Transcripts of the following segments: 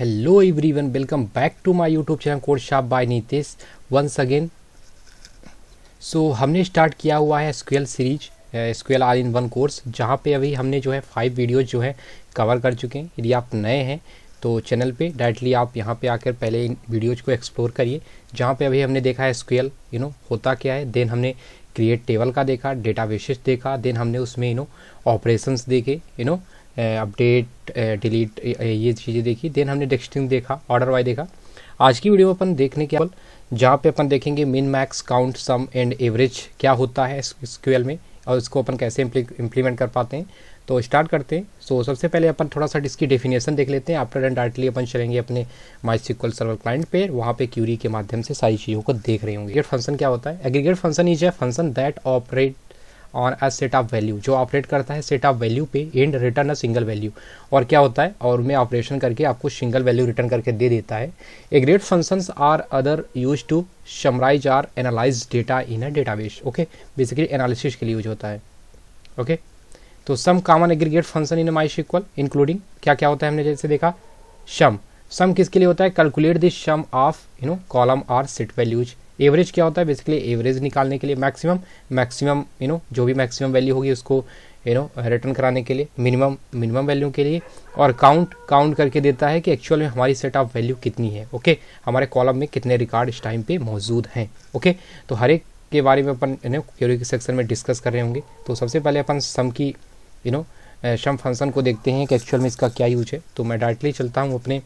Hello everyone, welcome back to my YouTube channel code shop by Nitish once again. So हमने start किया हुआ है SQL series, SQL all in one course, जहाँ पे अभी हमने जो है 5 वीडियोज जो है कवर कर चुके हैं। यदि आप नए हैं तो चैनल पे डायरेक्टली आप यहाँ पे आकर पहले इन वीडियोज को एक्सप्लोर करिए, जहाँ पे अभी हमने देखा है एसक्यूएल होता क्या है। देन हमने क्रिएट टेबल का देखा, डेटाबेसेस देखा, देन हमने उसमें ऑपरेशंस देखे, अपडेट डिलीट ये चीज़ें देखी। देन हमने टेक्स्टिंग देखा, ऑर्डर वाइज देखा। आज की वीडियो में अपन देखने के जहाँ पे अपन देखेंगे min max count sum and average क्या होता है एसक्यूएल में और इसको अपन कैसे इम्प्लीमेंट कर पाते हैं। तो स्टार्ट करते हैं। सो सबसे पहले अपन थोड़ा सा इसकी डेफिनेशन देख लेते हैं। आफ्टर दैन डायरेक्टली अपन चलेंगे अपने माईएसक्यूएल सर्वर क्लाइंट पे, वहाँ पे क्यूरी के माध्यम से सारी चीज़ों को देख रहे होंगे। एग्रीगेट फंक्शन क्या होता है? Aggregate function is a function that operate on a set of value, जो ऑपरेट करता है सेट ऑफ वैल्यू पे and return a single value. और क्या होता है, और में ऑपरेशन करके आपको सिंगल वैल्यू रिटर्न करके दे देता है। Aggregate functions are other use to summarise or analyse data in a database. Okay, basically analysis के लिए यूज होता है। ओके, तो some common aggregate function in MySQL including क्या क्या होता है, हमने जैसे देखा सम किसके लिए होता है? Calculate the sum of column or set values. Average क्या होता है? बेसिकली एवरेज निकालने के लिए। मैक्सिमम जो भी मैक्सिमम वैल्यू होगी उसको रिटर्न कराने के लिए। मिनिमम वैल्यू के लिए। और काउंट करके देता है कि एक्चुअल में हमारी सेट ऑफ वैल्यू कितनी है। ओके, हमारे कॉलम में कितने रिकॉर्ड इस टाइम पे मौजूद हैं। ओके, तो हर एक के बारे में अपन क्यूरी के सेक्शन में डिस्कस कर रहे होंगे। तो सबसे पहले अपन सम की सम फंक्शन को देखते हैं कि एक्चुअल में इसका क्या यूज है। तो मैं डायरेक्टली चलता हूँ अपने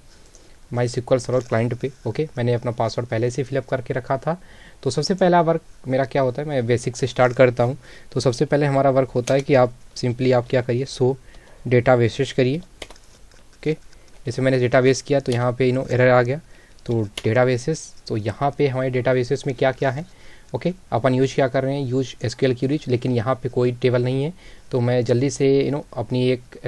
माईएसक्यूएल सर्वर क्लाइंट पे। ओके, मैंने अपना पासवर्ड पहले से फिलअप करके रखा था। तो सबसे पहला वर्क मेरा क्या होता है, मैं बेसिक से स्टार्ट करता हूँ। तो सबसे पहले हमारा वर्क होता है कि आप सिंपली आप क्या करिए, सो डेटाबेसेस करिए। ओके, जैसे मैंने डेटाबेस किया तो यहाँ पे एरर आ गया। तो डेटाबेसेस, तो यहाँ पे हमारे डेटाबेसेस में क्या क्या है। ओके, अपन यूज क्या कर रहे हैं, यूज एसक्यूएल क्यूरीज, लेकिन यहाँ पे कोई टेबल नहीं है। तो मैं जल्दी से अपनी एक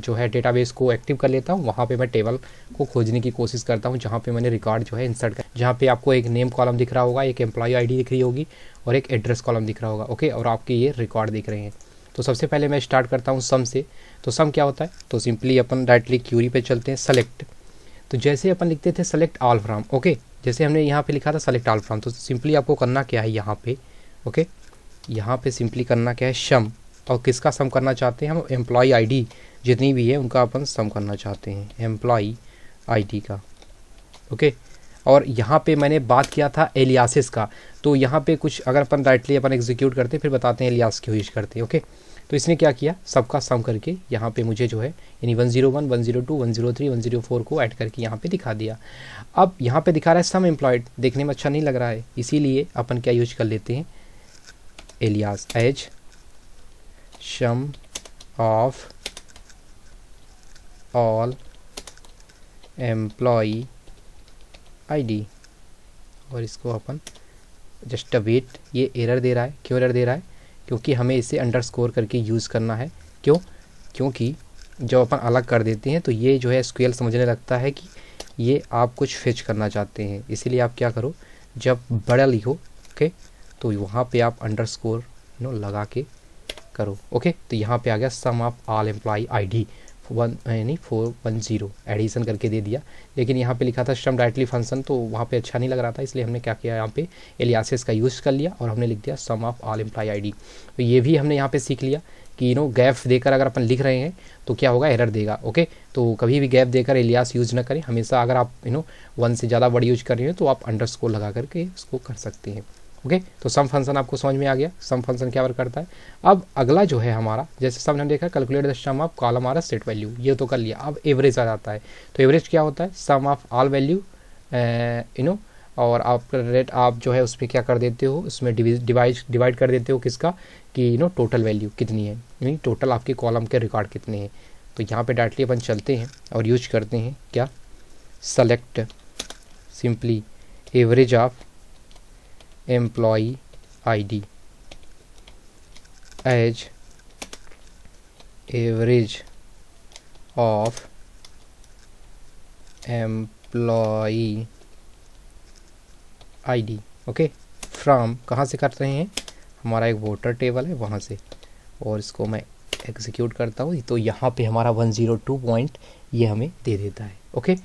जो है डेटाबेस को एक्टिव कर लेता हूँ। वहाँ पे मैं टेबल को खोजने की कोशिश करता हूँ जहाँ पे मैंने रिकॉर्ड जो है इंसर्ट कर, जहाँ पे आपको एक नेम कॉलम दिख रहा होगा, एक एम्प्लॉय आईडी दिख रही होगी और एक एड्रेस कॉलम दिख रहा होगा। ओके, और आपके ये रिकॉर्ड दिख रहे हैं। तो सबसे पहले मैं स्टार्ट करता हूँ सम से। तो सम क्या होता है? तो सिंपली अपन डायरेक्टली क्यूरी पे चलते हैं, सेलेक्ट। तो जैसे अपन लिखते थे सेलेक्ट ऑल फ्रॉम, ओके, जैसे हमने यहाँ पे लिखा था सेलेक्ट ऑल फ्रॉम, तो सिंपली आपको करना क्या है यहाँ पे। ओके, यहाँ पे सिंपली करना क्या है, सम। और किसका सम करना चाहते हैं हम? एम्प्लॉय आईडी जितनी भी है उनका अपन सम करना चाहते हैं, एम्प्लॉय आईडी का। ओके, और यहाँ पे मैंने बात किया था एलियासेस का। तो यहाँ पे कुछ अगर अपन डायरेक्टली अपन एग्जीक्यूट करते हैं फिर बताते हैं एलियास क्यों यूज करते हैं। ओके, तो इसने क्या किया, सबका सम करके यहाँ पे मुझे जो है यानी 101, 102, 103, 104 को ऐड करके यहाँ पे दिखा दिया। अब यहाँ पे दिखा रहा है सम एम्प्लॉयड, देखने में अच्छा नहीं लग रहा है, इसीलिए अपन क्या यूज कर लेते हैं, alias as sum of all employ ID. और इसको अपन जस्ट वेट, ये एरर दे रहा है। क्यों एरर दे रहा है? क्योंकि हमें इसे अंडरस्कोर करके यूज़ करना है। क्यों? क्योंकि जब अपन अलग कर देते हैं तो ये जो है एसक्यूएल समझने लगता है कि ये आप कुछ फेच करना चाहते हैं। इसीलिए आप क्या करो, जब बड़ा लिखो ओके तो वहाँ पे आप अंडरस्कोर लगा के करो। ओके, तो यहाँ पे आ गया sum of all employ ID 410 addition करके दे दिया। लेकिन यहाँ पे लिखा था सम डायरेक्टली फंक्शन, तो वहाँ पे अच्छा नहीं लग रहा था, इसलिए हमने क्या किया, यहाँ पे एलियासेस का यूज़ कर लिया और हमने लिख दिया सम ऑफ ऑल एम्प्लॉय आईडी। तो ये भी हमने यहाँ पे सीख लिया कि गैप देकर अगर अपन लिख रहे हैं तो क्या होगा, एरर देगा। ओके, तो कभी भी गैप देकर एलियास यूज ना करें। हमेशा अगर आप 1 से ज़्यादा वर्ड यूज कर रहे हैं तो आप अंडरस्कोर लगा करके इसको कर सकते हैं। ओके, तो सम फंक्शन आपको समझ में आ गया, सम फंक्शन क्या वर्क करता है। अब अगला जो है हमारा, जैसे सब हमने देखा calculate the sum of column or set value, ये तो कर लिया। अब एवरेज आ जाता है। तो एवरेज क्या होता है, सम ऑफ ऑल वैल्यू और आप रेट आप जो है उस पर क्या कर देते हो, उसमें डिवाइड कर देते हो किसका, कि टोटल वैल्यू कितनी है, यानी टोटल आपके कॉलम के रिकॉर्ड कितने हैं। तो यहाँ पे डायरेक्टली अपन चलते हैं और यूज करते हैं क्या, select simply average of employee ID as average of employee ID. Okay, from कहाँ से कर रहे हैं, हमारा एक वोटर टेबल है वहाँ से, और इसको मैं एग्जीक्यूट करता हूँ तो यहाँ पे हमारा 102 पॉइंट ये हमें दे देता है। ओके,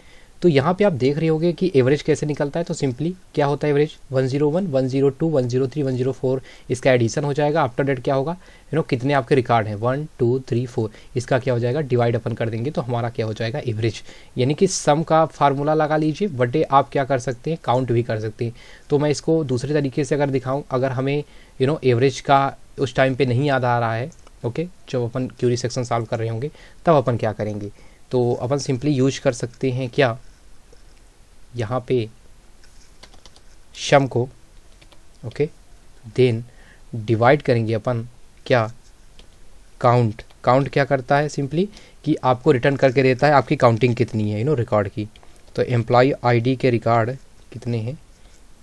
तो यहाँ पे आप देख रहे होंगे कि एवरेज कैसे निकलता है। तो सिंपली क्या होता है एवरेज 101, 102, 103, 104 इसका एडिशन हो जाएगा। आफ्टर डेट क्या होगा कितने आपके रिकॉर्ड हैं 1 2 3 4 इसका क्या हो जाएगा डिवाइड अपन कर देंगे तो हमारा क्या हो जाएगा एवरेज। यानी कि सम का फार्मूला लगा लीजिए बटे आप क्या कर सकते हैं काउंट भी कर सकते हैं। तो मैं इसको दूसरे तरीके से अगर दिखाऊँ, अगर हमें एवरेज का उस टाइम पे नहीं याद आ रहा है ओके जब अपन क्यूरी सेक्शन सॉल्व कर रहे होंगे तब अपन क्या करेंगे, तो अपन सिंपली यूज कर सकते हैं क्या यहाँ पे सम को ओके देन डिवाइड करेंगे अपन क्या काउंट। काउंट क्या करता है सिंपली कि आपको रिटर्न करके देता है आपकी काउंटिंग कितनी है रिकॉर्ड की। तो एम्प्लॉय आईडी के रिकॉर्ड कितने हैं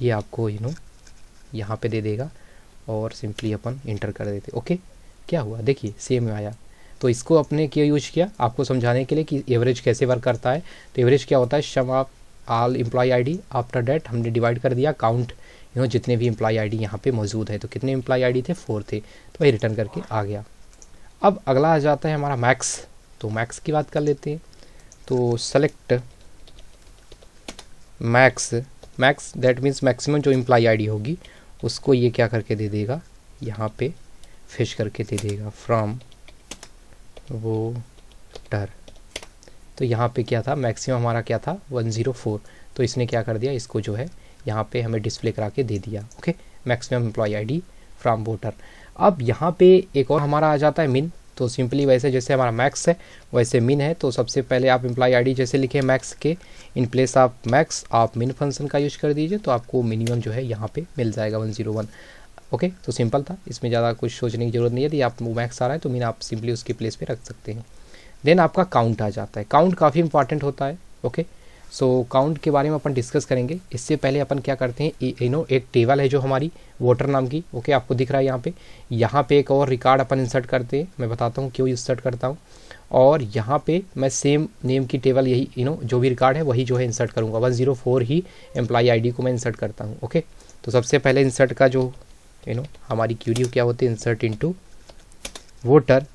ये आपको यहाँ पे दे देगा और सिंपली अपन इंटर कर देते। ओके क्या हुआ देखिए सेम आया। तो इसको अपने क्या यूज किया आपको समझाने के लिए कि एवरेज कैसे वर्क करता है। तो एवरेज क्या होता है sum of all employ ID after that हमने डिवाइड कर दिया काउंट जितने भी एम्प्लॉय आईडी यहाँ पे मौजूद है। तो कितने एम्प्लॉय आईडी थे 4 थे तो वही रिटर्न करके आ गया। अब अगला आ जाता है हमारा मैक्स। तो मैक्स की बात कर लेते हैं। तो select max, max that means maximum जो एम्प्लॉय आईडी होगी उसको ये क्या करके दे देगा यहाँ पे फिश करके दे देगा फ्रॉम वोटर। तो यहाँ पे क्या था मैक्सिमम हमारा क्या था 104। तो इसने क्या कर दिया इसको जो है यहाँ पे हमें डिस्प्ले करा के दे दिया okay maximum employee ID from voter. अब यहाँ पे एक और हमारा आ जाता है मिन। तो सिंपली वैसे जैसे हमारा मैक्स है वैसे मिन है। तो सबसे पहले आप एम्प्लॉय आईडी जैसे लिखे मैक्स के इन प्लेस ऑफ मैक्स आप मिन फंक्शन का यूज कर दीजिए तो आपको मिनिमम जो है यहाँ पे मिल जाएगा 101 ओके। तो सिंपल था इसमें ज़्यादा कुछ सोचने की ज़रूरत नहीं है। यदि आप मैक्स आ रहा है तो मिन आप सिंपली उसके प्लेस पे रख सकते हैं। देन आपका काउंट आ जाता है। काउंट काफ़ी इंपॉर्टेंट होता है ओके। सो काउंट के बारे में अपन डिस्कस करेंगे। इससे पहले अपन क्या करते हैं एक टेबल है जो हमारी वोटर नाम की ओके आपको दिख रहा है यहाँ पे एक और रिकॉर्ड अपन इंसर्ट करते हैं। मैं बताता हूँ क्यों इंसर्ट करता हूँ। और यहाँ पे मैं सेम नेम की टेबल यही जो भी रिकॉर्ड है वही जो है इंसर्ट करूँगा 104 ही एम्प्लॉय आईडी को मैं इंसर्ट करता हूँ ओके। तो सबसे पहले इंसर्ट का जो हमारी क्यूरी क्या होती है इंसर्ट इनटू वोटर।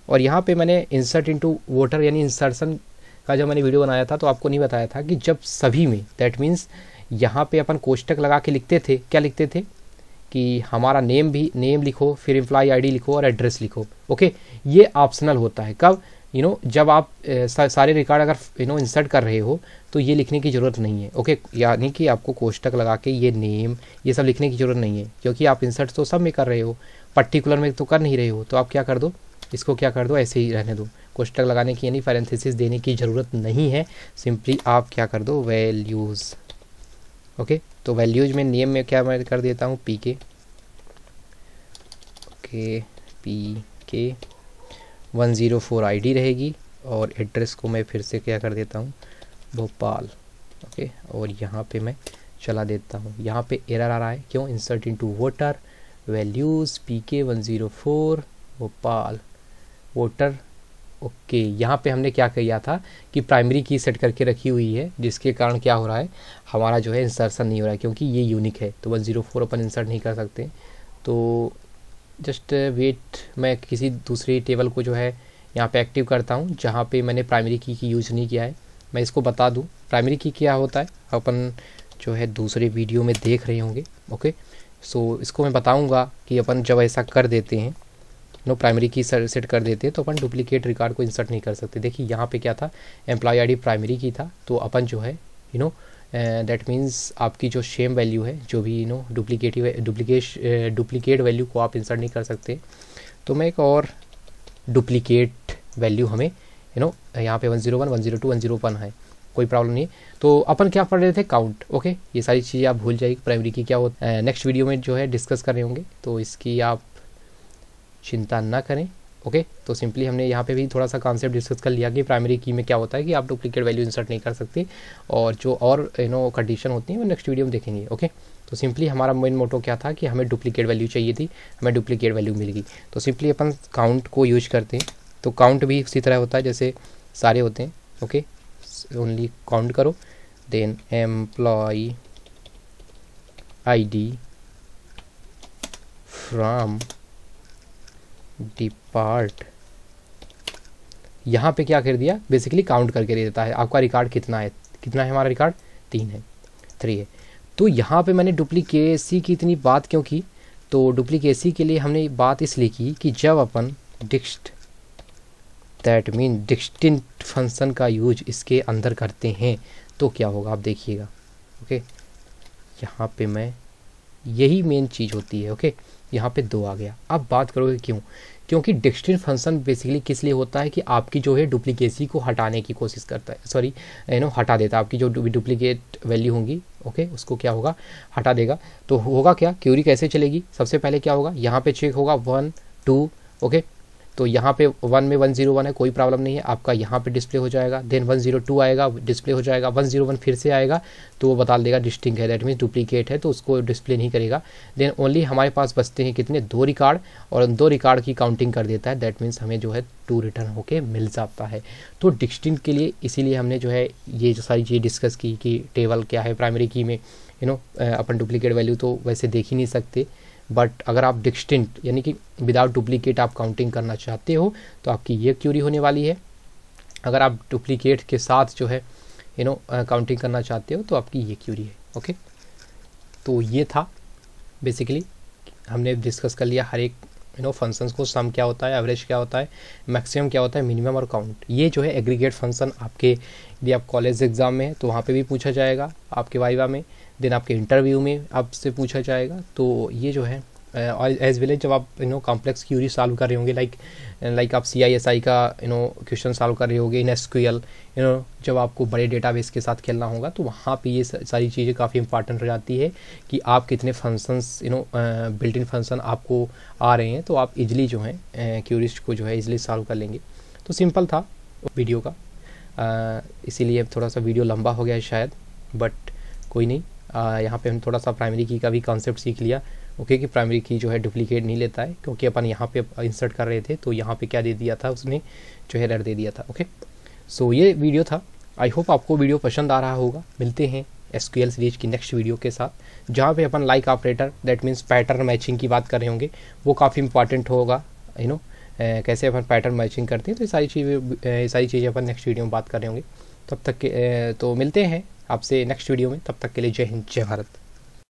और यहाँ पे मैंने इंसर्ट इनटू वोटर यानी इंसर्शन का जब मैंने वीडियो बनाया था तो आपको नहीं बताया था कि जब सभी में दैट मीन्स यहाँ पे अपन कोष्टक लगा के लिखते थे। क्या लिखते थे कि हमारा नेम भी नेम लिखो फिर एम्प्लॉय आईडी लिखो और एड्रेस लिखो ओके। ये ऑप्शनल होता है कब जब आप सारे रिकॉर्ड अगर इंसर्ट कर रहे हो तो ये लिखने की ज़रूरत नहीं है ओके। यानी कि आपको कोष्टक लगा के ये नेम ये सब लिखने की ज़रूरत नहीं है क्योंकि आप इंसर्ट तो सब में कर रहे हो पर्टिकुलर में तो कर नहीं रहे हो। तो आप क्या कर दो इसको क्या कर दो ऐसे ही रहने दो। कोष्टक लगाने की यानी पैरेंथेसिस देने की ज़रूरत नहीं है। सिंपली आप क्या कर दो वैल्यूज़ ओके। तो वैल्यूज में नेम में क्या मैं कर देता हूँ पी के ओके पी के 104 आईडी रहेगी और एड्रेस को मैं फिर से क्या कर देता हूँ भोपाल ओके। और यहाँ पे मैं चला देता हूँ। यहाँ पे एरर आ रहा है क्यों insert into voter values P के 104 भोपाल वोटर ओके। यहाँ पे हमने क्या किया था कि प्राइमरी की सेट करके रखी हुई है जिसके कारण क्या हो रहा है हमारा जो है इंसर्शन नहीं हो रहा है क्योंकि ये यूनिक है। तो 104 अपन इंसर्ट नहीं कर सकते। तो जस्ट वेट मैं किसी दूसरी टेबल को जो है यहाँ पे एक्टिव करता हूँ जहाँ पे मैंने प्राइमरी की यूज़ नहीं किया है। मैं इसको बता दूँ प्राइमरी की क्या होता है अपन जो है दूसरे वीडियो में देख रहे होंगे ओके। सो इसको मैं बताऊँगा कि अपन जब ऐसा कर देते हैं प्राइमरी की सेट कर देते हैं तो अपन डुप्लीकेट रिकॉर्ड को इंसर्ट नहीं कर सकते। देखिए यहाँ पे क्या था एम्प्लॉय आईडी प्राइमरी की था तो अपन जो है दैट मीन्स आपकी जो सेम वैल्यू है जो भी डुप्लीकेट वैल्यू को आप इंसर्ट नहीं कर सकते। तो मैं एक और डुप्लीकेट वैल्यू हमें यहाँ पे 101 102 101 है कोई प्रॉब्लम नहीं। तो अपन क्या पढ़ रहे थे काउंट ओके। ये सारी चीज़ें आप भूल जाइए प्राइमरी की क्या होता है नेक्स्ट वीडियो में जो है डिस्कस कर रहे होंगे तो इसकी आप चिंता ना करें ओके। तो सिंपली हमने यहाँ पे भी थोड़ा सा कॉन्सेप्ट डिस्कस कर लिया कि प्राइमरी की में क्या होता है कि आप डुप्लीकेट वैल्यू इंसर्ट नहीं कर सकते और जो और कंडीशन होती है वो नेक्स्ट वीडियो में देखेंगे ओके। तो सिंपली हमारा मेन मोटो क्या था कि हमें डुप्लीकेट वैल्यू चाहिए थी हमें डुप्लीकेट वैल्यू मिल गई। तो सिंपली अपन काउंट को यूज करते हैं। तो काउंट भी उसी तरह होता है जैसे सारे होते हैं ओके। ओनली काउंट करो then employee ID from depart यहाँ पे क्या कर दिया बेसिकली काउंट करके दे देता है आपका रिकॉर्ड कितना है कितना है हमारा रिकॉर्ड, 3 है, 3 है। तो यहाँ पे मैंने डुप्लीकेसी की इतनी बात क्यों की, तो डुप्लीकेसी के लिए हमने बात इसलिए की कि जब अपन दैट मीन डिस्टिंक्ट फंक्शन का यूज इसके अंदर करते हैं तो क्या होगा आप देखिएगा। ओके, यहाँ पे मैं, यही मेन चीज़ होती है। ओके, यहाँ पे 2 आ गया। अब बात करोगे क्यों, क्योंकि डिस्टिंक्ट फंक्शन बेसिकली किस लिए होता है कि आपकी जो है डुप्लीकेसी को हटाने की कोशिश करता है, सॉरी हटा देता है, आपकी जो डुप्लीकेट वैल्यू होंगी ओके उसको क्या होगा, हटा देगा। तो होगा क्या, क्यूरी कैसे चलेगी, सबसे पहले क्या होगा, यहाँ पे चेक होगा 1 2 ओके, तो यहाँ पे 1 में 101 है, कोई प्रॉब्लम नहीं है, आपका यहाँ पे डिस्प्ले हो जाएगा। देन 102 आएगा, डिस्प्ले हो जाएगा। 101 फिर से आएगा तो वो बता देगा डिस्टिंक्ट है, दैट मीन्स डुप्लीकेट है, तो उसको डिस्प्ले नहीं करेगा। देन ओनली हमारे पास बचते हैं कितने, 2 रिकॉर्ड, और 2 रिकॉर्ड की काउंटिंग कर देता है, दैट मीन्स हमें जो है 2 रिटर्न होके मिल जाता है। तो डिस्टिंक्ट के लिए इसीलिए हमने जो है ये जो सारी चीज़ डिस्कस की कि टेबल क्या है, प्राइमरी की में अपन डुप्लीकेट वैल्यू तो वैसे देख ही नहीं सकते, बट अगर आप डिस्टिंक्ट यानी कि विदाउट डुप्लीकेट आप काउंटिंग करना चाहते हो तो आपकी ये क्यूरी होने वाली है। अगर आप डुप्लीकेट के साथ जो है काउंटिंग करना चाहते हो तो आपकी ये क्यूरी है। ओके, तो ये था बेसिकली, हमने डिस्कस कर लिया हर एक फंक्शंस को, सम क्या होता है, एवरेज क्या होता है, मैक्सिमम क्या होता है, मिनिमम और काउंट। ये जो है एग्रीगेट फंक्शन आपके यदि आप कॉलेज एग्जाम में है तो वहाँ पे भी पूछा जाएगा आपके वाइवा में, देन आपके इंटरव्यू में आपसे पूछा जाएगा। तो ये जो है एज वेल एज जब आप कॉम्प्लेक्स क्यूरी सॉल्व कर रहे होंगे, लाइक आप CISI का क्वेश्चन सॉल्व कर रहे होगे इन SQL, जब आपको बड़े डेटाबेस के साथ खेलना होगा तो वहाँ पे ये सारी चीज़ें काफ़ी इंपॉर्टेंट हो जाती है कि आप कितने फंक्शंस बिल्ट इन फंक्शन आपको आ रहे हैं, तो आप इजली जो है क्यूरीज को जो है इजली सॉल्व कर लेंगे। तो सिंपल था वीडियो का, इसीलिए थोड़ा सा वीडियो लंबा हो गया है शायद, बट कोई नहीं। यहाँ पे हम थोड़ा सा प्राइमरी की का भी कॉन्सेप्ट सीख लिया। ओके, कि प्राइमरी की जो है डुप्लीकेट नहीं लेता है, क्योंकि अपन यहाँ पे इंसर्ट कर रहे थे तो यहाँ पे क्या दे दिया था उसने, जो है एरर दे दिया था। ओके, सो ये वीडियो था। आई होप आपको वीडियो पसंद आ रहा होगा। मिलते हैं SQL सीरीज की नेक्स्ट वीडियो के साथ, जहाँ पे अपन like operator that means pattern matching की बात कर रहे होंगे। वो काफ़ी इंपॉर्टेंट होगा, कैसे अपन पैटर्न मैचिंग करते हैं, तो ये सारी चीज़ें अपन नेक्स्ट वीडियो में बात कर रहे होंगे। तब तक के तो मिलते हैं आपसे नेक्स्ट वीडियो में, तब तक के लिए जय हिंद जय भारत।